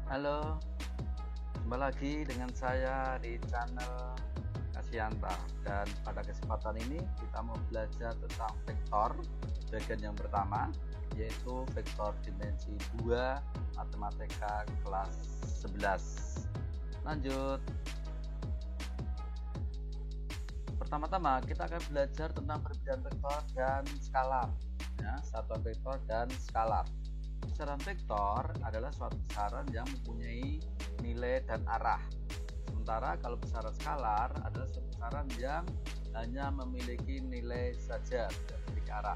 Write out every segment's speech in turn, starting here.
Halo, jumpa lagi dengan saya di channel Kasianta, dan pada kesempatan ini kita mau belajar tentang vektor bagian yang pertama, yaitu vektor dimensi 2 matematika kelas 11. Lanjut. Pertama-tama kita akan belajar tentang perbedaan vektor dan skalar, ya, satuan vektor dan skalar. Besaran vektor adalah suatu besaran yang mempunyai nilai dan arah. Sementara kalau besaran skalar adalah suatu besaran yang hanya memiliki nilai saja, tidak memiliki arah.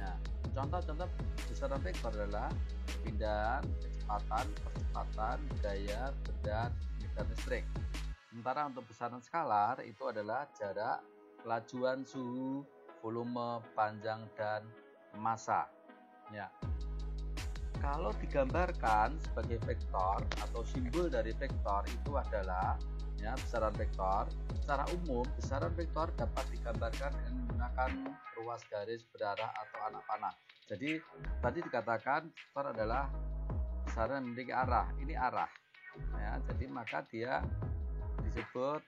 Nah, contoh-contoh besaran vektor adalah perpindahan, kecepatan, percepatan, gaya, berat, medan listrik. Sementara untuk besaran skalar itu adalah jarak, kelajuan, suhu, volume, panjang, dan massa. Ya. Kalau digambarkan sebagai vektor atau simbol dari vektor itu adalah, ya, besaran vektor. Secara umum besaran vektor dapat digambarkan dengan menggunakan ruas garis berarah atau anak panah. Jadi tadi dikatakan vektor adalah besaran yang memiliki arah. Ini arah, ya, jadi maka dia disebut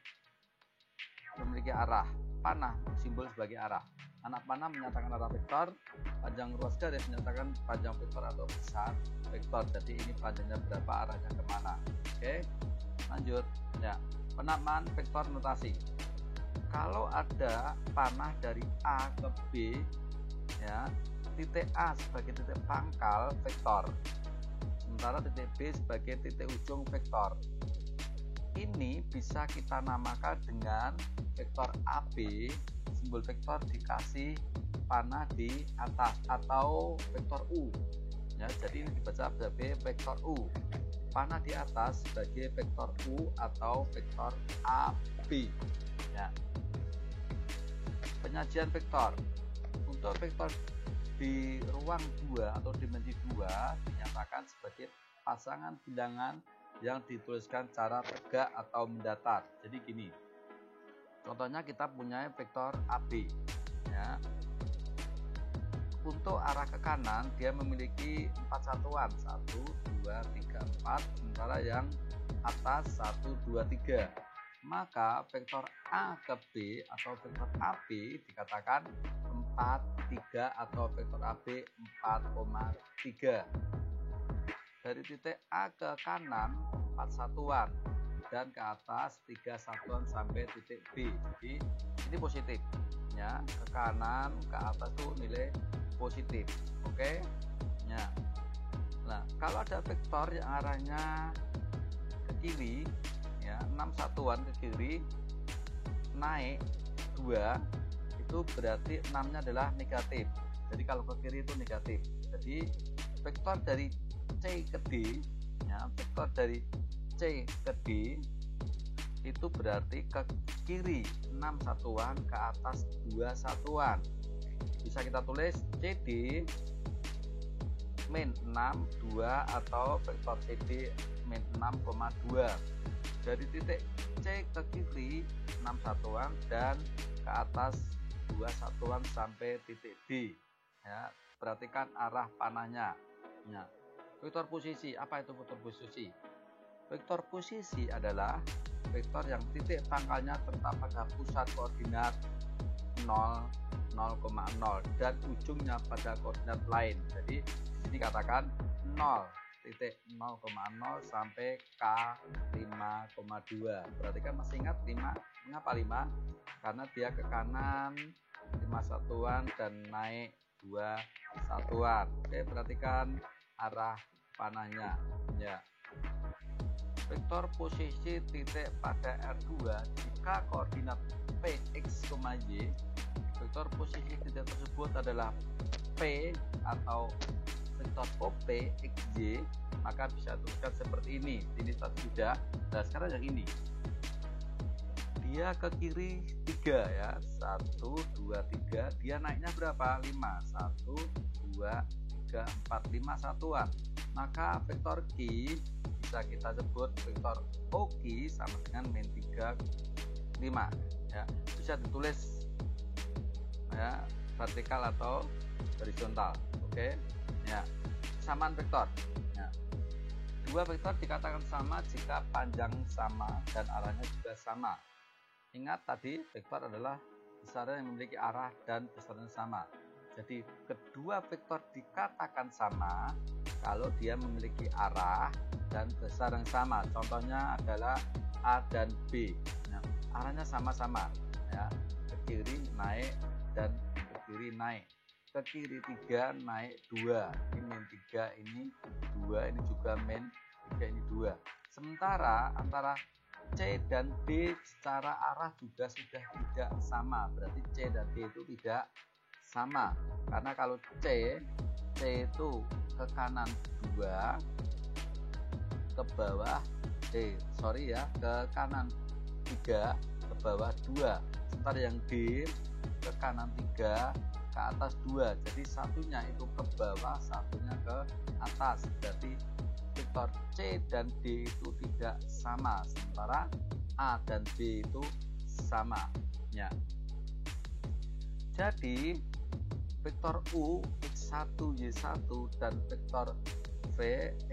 memiliki arah. Panah simbol sebagai arah. Anak panah menyatakan arah vektor, panjang ruas garis menyatakan panjang vektor atau besar vektor. Jadi ini panjangnya berapa, arahnya kemana. Oke, lanjut. Ya, penamaan vektor notasi. Kalau ada panah dari A ke B, ya, titik A sebagai titik pangkal vektor, sementara titik B sebagai titik ujung vektor. Ini bisa kita namakan dengan vektor AB. Simbol vektor dikasih panah di atas atau vektor U, ya, jadi ini dibaca sebagai vektor U. Panah di atas sebagai vektor U atau vektor AB, ya. Penyajian vektor. Untuk vektor di ruang 2 atau dimensi 2 dinyatakan sebagai pasangan bilangan yang dituliskan secara tegak atau mendatar. Jadi gini, contohnya kita punya vektor AB, ya. Untuk arah ke kanan dia memiliki 4 satuan, 1, 2, 3, 4, sementara yang atas 1, 2, 3. Maka vektor A ke B atau vektor AB dikatakan 4, 3 atau vektor AB 4,3. Dari titik A ke kanan 4 satuan dan ke atas 3 satuan sampai titik B. Jadi ini positif, ya, ke kanan ke atas itu nilai positif. Oke, ya. Nah, kalau ada vektor yang arahnya ke kiri, ya, 6 satuan ke kiri naik 2, itu berarti 6-nya adalah negatif. Jadi kalau ke kiri itu negatif. Jadi vektor dari C ke D, ya, vektor dari C ke D itu berarti ke kiri 6 satuan, ke atas 2 satuan. Bisa kita tulis CD min 6, 2 atau vektor CD min 6,2. Dari titik C ke kiri 6 satuan dan ke atas 2 satuan sampai titik D, ya. Perhatikan arah panahnya, ya. Vektor posisi, apa itu vektor posisi? Vektor posisi adalah vektor yang titik pangkalnya terletak pada pusat koordinat 0, 0,0 dan ujungnya pada koordinat lain. Jadi ini katakan 0,0 sampai K5,2. Berarti kan masih ingat 5. Mengapa 5? Karena dia ke kanan 5 satuan dan naik 2 satuan. Oke, perhatikan arah panahnya, ya. Vektor posisi titik pada R2 jika koordinat Px, Y, vektor posisi titik tersebut adalah P atau vektor OP XY, maka bisa tuliskan seperti ini. Ini tadi sudah. Nah, sekarang yang ini. Dia ke kiri 3, ya. 1, 2, 3. Dia naiknya berapa? 5. 1, 2, 3, 4, 5 satuan. Maka vektor Q bisa kita sebut vektor OQ sama dengan min 3, 5, ya. Bisa ditulis, ya, vertikal atau horizontal. Oke, ya. Kesamaan vektor, ya. Kedua vektor dikatakan sama jika panjang sama dan arahnya juga sama. Ingat tadi vektor adalah besaran yang memiliki arah dan besaran sama. Jadi kedua vektor dikatakan sama kalau dia memiliki arah dan besar yang sama. Contohnya adalah A dan B. Nah, arahnya sama-sama, ya, ke kiri naik dan ke kiri naik. Ke kiri 3 naik 2, ini min 3, ini 2, ini juga min 3, ini 2. Sementara antara C dan D secara arah juga sudah tidak sama, berarti C dan D itu tidak sama. Karena kalau C itu ke kanan 2, ke bawah ke kanan 3, ke bawah 2. Sementara yang D ke kanan 3, ke atas 2. Jadi satunya itu ke bawah, satunya ke atas. Berarti vektor C dan D itu tidak sama, sementara A dan B itu sama, ya. Jadi vektor U X1 Y1 dan vektor V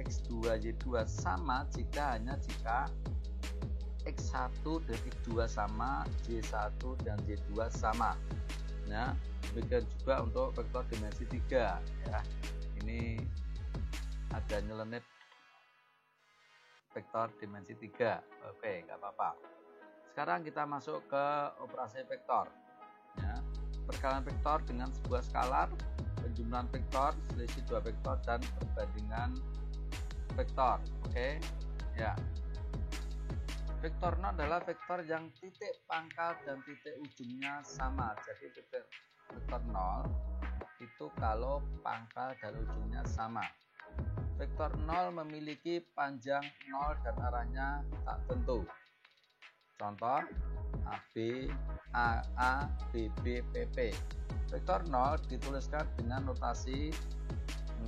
X2 Y2 sama jika X1 dan X2 sama, Y1 dan Y2 sama. Nah, demikian juga untuk vektor dimensi 3, ya. Ini ada nyeleneh vektor dimensi 3. Oke, nggak apa-apa. Sekarang kita masuk ke operasi vektor, ya. Perkalian vektor dengan sebuah skalar, penjumlahan vektor, selisih dua vektor, dan perbandingan vektor. Oke, ya. Vektor 0 adalah vektor yang titik pangkal dan titik ujungnya sama. Jadi vektor 0 itu kalau pangkal dan ujungnya sama. Vektor 0 memiliki panjang 0 dan arahnya tak tentu. Contoh AB, AA, BB, PP. Vektor 0 dituliskan dengan notasi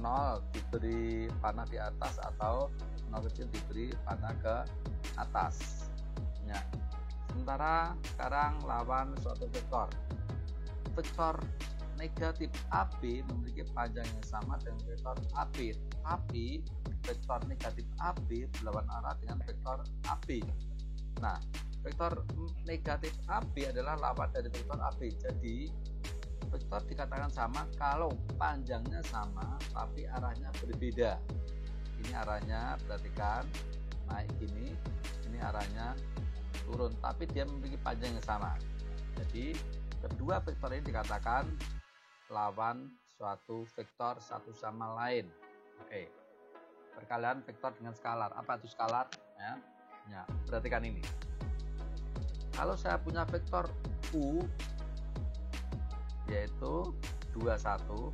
0 diberi panah di atas atau 0 kecil diberi panah ke atas, ya. Sementara sekarang lawan suatu vektor. Vektor negatif AB memiliki panjang yang sama dengan vektor AB, tapi vektor negatif AB berlawan arah dengan vektor AB. Nah, vektor negatif AB adalah lawan dari vektor AB. Jadi vektor dikatakan sama kalau panjangnya sama tapi arahnya berbeda. Ini arahnya, perhatikan, naik gini, ini arahnya turun, tapi dia memiliki panjang yang sama. Jadi kedua vektor ini dikatakan lawan suatu vektor satu sama lain. Oke, perkalian vektor dengan skalar. Apa itu skalar? Ya, perhatikan ini. Kalau saya punya vektor U yaitu 21,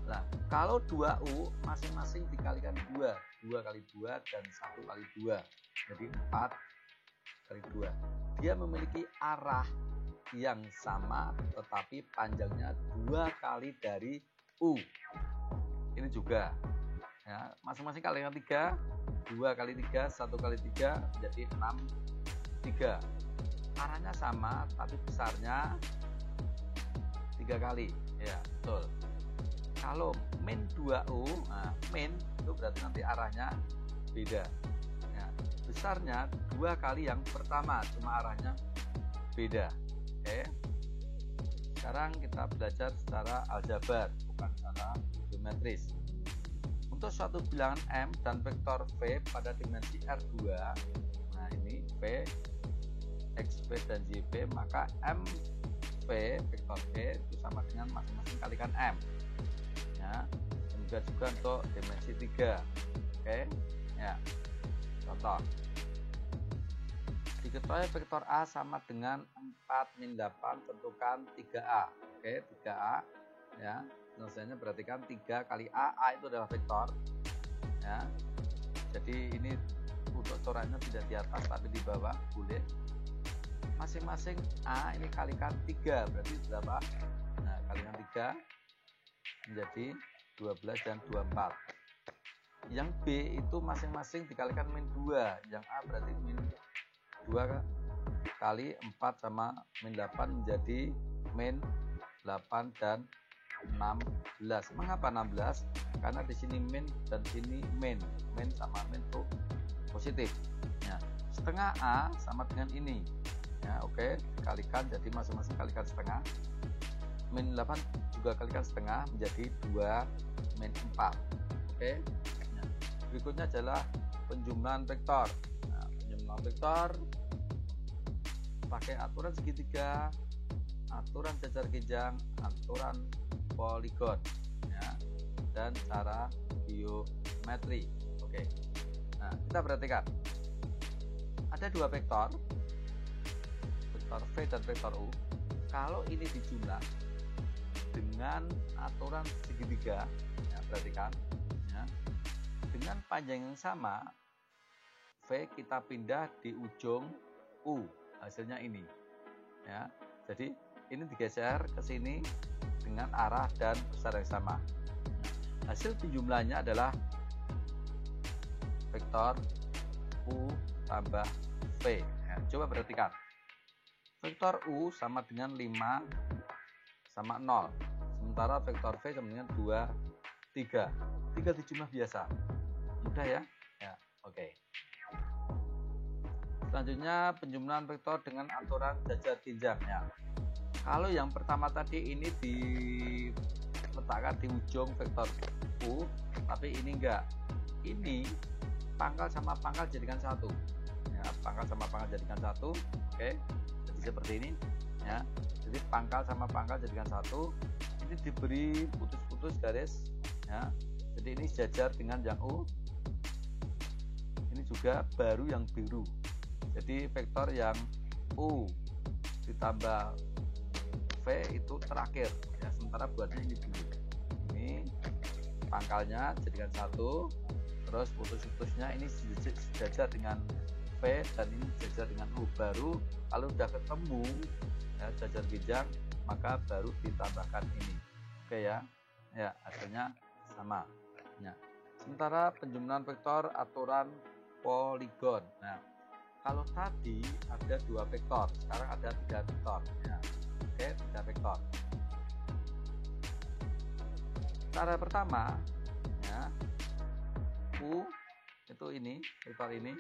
nah kalau 2U masing-masing dikalikan 2 kali 2 dan 1 kali 2, jadi 4 kali 2. Dia memiliki arah yang sama tetapi panjangnya 2 kali dari U. Ini juga, ya, masing-masing kalikan 3, 2 kali 3, 1 kali 3, jadi 6, 3. Arahnya sama tapi besarnya 3 kali, ya, betul. Kalau min 2U, nah, min itu berarti nanti arahnya beda, ya. Besarnya 2 kali yang pertama, cuma arahnya beda. Oke, sekarang kita belajar secara aljabar, bukan secara geometris. Untuk suatu bilangan M dan vektor V pada dimensi R2, nah ini V, XV dan JV, maka MV, vektor V itu sama dengan masing-masing kalikan M, ya. Demikian juga untuk dimensi 3. Oke, ya. Contoh, diketahui vektor A sama dengan 4 min 8, tentukan 3A. Oke, 3A, ya. Penyelesaiannya perhatikan 3 kali A itu adalah vektor, ya. Jadi ini untuk coraknya tidak di atas tapi di bawah, boleh. Masing-masing A ini kalikan 3, berarti berapa? Nah, kalikan 3 menjadi 12 dan 24. Yang B itu masing-masing dikalikan min 2, yang A berarti min 2 kali 4 sama min 8 menjadi min 8 dan 16. Mengapa 16? Karena di sini min dan sini min sama min itu positif. Ya, setengah A sama dengan ini. Ya, oke, kalikan, jadi masing-masing kalikan setengah. Min 8 juga kalikan setengah menjadi 2 min 4. Oke. Ya. Berikutnya adalah penjumlahan vektor. Nah, penjumlahan vektor pakai aturan segitiga, aturan jajar genjang, aturan poligon, ya, dan cara geometri. Oke. Nah, kita perhatikan ada dua vektor V dan vektor U. Kalau ini dijumlah dengan aturan segitiga, ya, perhatikan, ya, dengan panjang yang sama, V kita pindah di ujung U, hasilnya ini, ya. Jadi ini digeser ke sini dengan arah dan besar yang sama. Hasil penjumlahnya adalah vektor U tambah V. Ya, coba perhatikan. Vektor U sama dengan 5 sama 0. Sementara vektor V sama dengan 2, 3. 3 dijumlah biasa. Mudah ya? Ya, oke. Selanjutnya penjumlahan vektor dengan aturan jajar genjang, ya. Kalau yang pertama tadi ini diletakkan di ujung vektor U, tapi ini enggak. Ini pangkal sama pangkal jadikan satu. Ya, pangkal sama pangkal jadikan satu. Oke. Jadi seperti ini, ya. Jadi pangkal sama pangkal jadikan satu. Ini diberi putus-putus garis, ya. Jadi ini sejajar dengan yang U. Ini juga baru yang biru. Jadi vektor yang U ditambah V itu terakhir, ya, sementara buatnya ini dulu. Ini pangkalnya jadikan satu, terus putus-putusnya ini sejajar dengan V dan ini sejajar dengan U. Baru kalau udah ketemu, ya, jajar genjang, maka baru ditambahkan ini. Oke ya, ya, hasilnya sama. Ya. Sementara penjumlahan vektor aturan poligon. Nah, kalau tadi ada 2 vektor, sekarang ada 3 vektor. Ya. Oke, 3 vektor. Cara pertama, ya, U itu ini, vektor ini,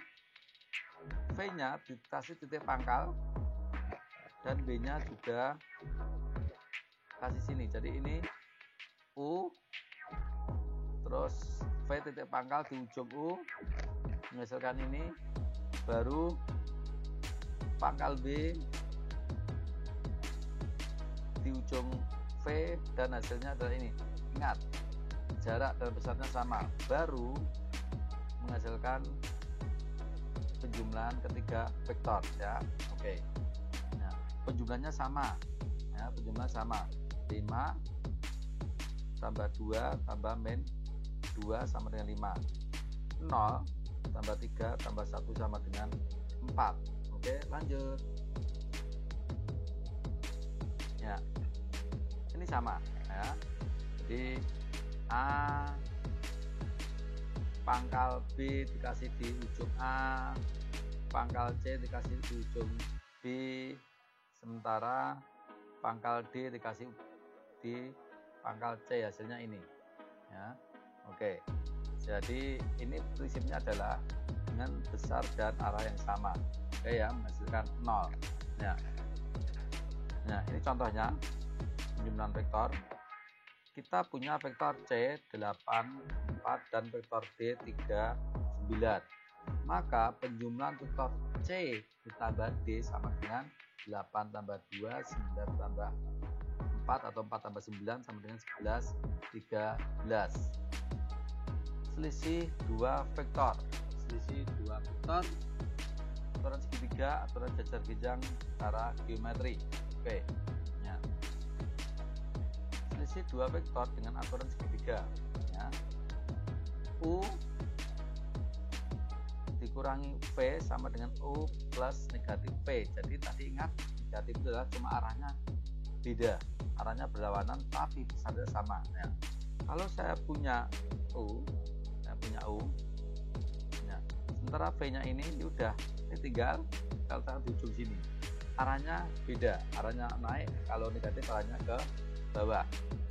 V-nya dikasih titik pangkal dan B-nya juga kasih sini. Jadi ini U, terus V titik pangkal di ujung U, menghasilkan ini, baru pangkal B di ujung V dan hasilnya adalah ini. Ingat, jarak dan besarnya sama, baru menghasilkan penjumlahan ketiga vektor, ya. Oke. Nah, penjumlahnya sama, ya, penjumlahan sama. 5 tambah 2 tambah min 2 sama dengan 5. 0 tambah 3 tambah 1 sama dengan 4. Oke, lanjut. Ya, ini sama, ya. Jadi A pangkal B dikasih di ujung A, pangkal C dikasih di ujung B, sementara pangkal D dikasih di pangkal C, hasilnya ini, ya. Oke. Jadi ini prinsipnya adalah dengan besar dan arah yang sama. Oke ya, menghasilkan 0. Ya. Nah, ini contohnya penjumlahan vektor. Kita punya vektor C 8, 4 dan vektor D 3, 9. Maka penjumlahan vektor C ditambah D sama dengan 8 tambah 2, 9 tambah 4 atau 4 tambah 9 sama dengan 11, 13. Selisih 2 vektor. Selisih 2 vektor. Aturan segitiga, aturan jajar genjang, cara geometri. Oke. Ya. Selisih 2 vektor dengan aturan segitiga, ya. U dikurangi V sama dengan U plus negatif V. Jadi tadi ingat, negatif itu adalah cuma arahnya beda, arahnya berlawanan tapi besarnya sama, ya. Kalau saya punya U, ya, sementara V-nya ini udah, ini tinggal kalau di ujung sini, arahnya beda, arahnya naik, kalau negatif arahnya ke bawah.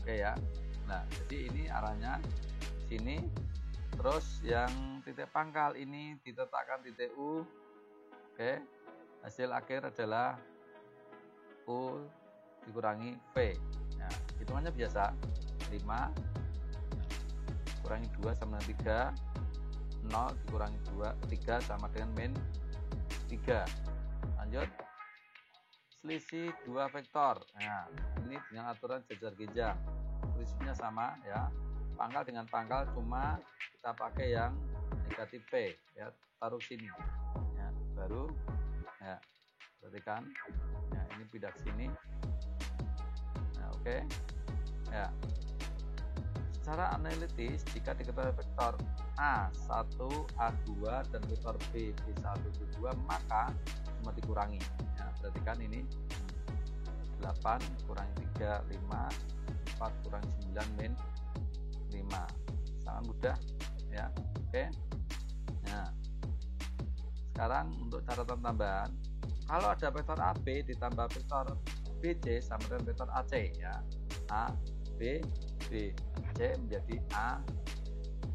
Oke ya. Nah, jadi ini arahnya sini, terus yang titik pangkal ini diletakkan titik U. Oke, hasil akhir adalah U dikurangi V. Nah, hitungannya biasa, 5 kurangi 2 sama dengan 3, 0 dikurangi 3 sama dengan min 3. Lanjut, selisih 2 vektor. Nah, ini dengan aturan jajar genjang, prinsipnya sama ya, pangkal dengan pangkal, cuma kita pakai yang negatif P ya, taruh sini ya, baru ya, perhatikan ya, ini pindah ke sini. Nah, oke ya. Secara analitis, jika diketahui vektor A1, A2 dan vektor B, B1, B2, maka cuma dikurangi ya, perhatikan ini 8 kurangi 3, 5, 4 kurangi 9 min 5, sangat mudah ya. Oke. Nah, sekarang untuk catatan tambahan, kalau ada vektor AB ditambah vektor BC sama dengan vektor AC ya, A, B, B, C menjadi A,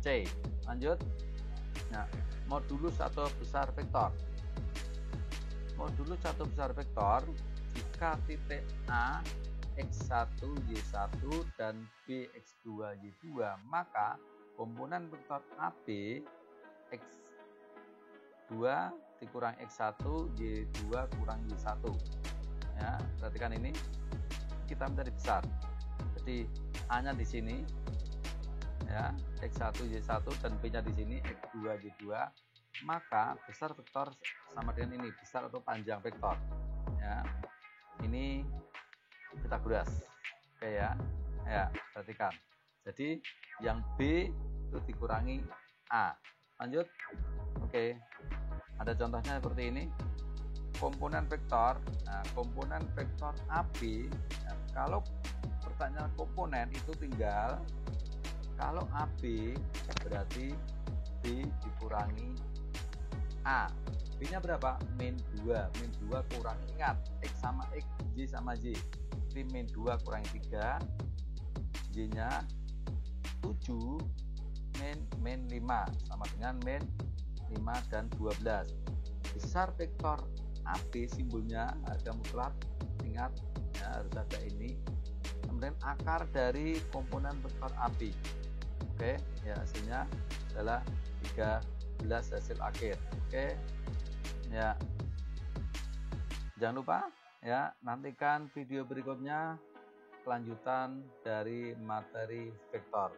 C. Lanjut. Nah, modulus satu besar vektor. Modulus satu besar vektor jika titik A X1 Y1 dan B X2 Y2, maka komponen vektor AB X2 dikurang X1 Y2 kurang Y1 ya, perhatikan ini kita mencari besar, jadi A-nya di sini ya, X1 Y1 dan B-nya di sini X2 Y2, maka besar vektor sama dengan ini, besar atau panjang vektor ya, ini Pitagoras. Oke ya. Ya, perhatikan. Jadi yang B itu dikurangi A. Lanjut. Oke. Ada contohnya seperti ini. Komponen vektor. Nah, komponen vektor AB, nah, kalau pertanyaan komponen itu tinggal kalau AB berarti B dikurangi A. B-nya berapa? Min 2. Min 2 kurangi, ingat, X sama X, Y sama Y. Jadi min 2 kurangi 3, Y-nya 7, min 5 sama dengan min 5 dan 12. Besar vektor AB simbolnya harga mutlak, ingat ya, harus ada ini. Kemudian akar dari komponen vektor AB. Oke, ya hasilnya adalah 13 hasil akhir. Oke. Ya. Jangan lupa ya, nantikan video berikutnya kelanjutan dari materi vektor.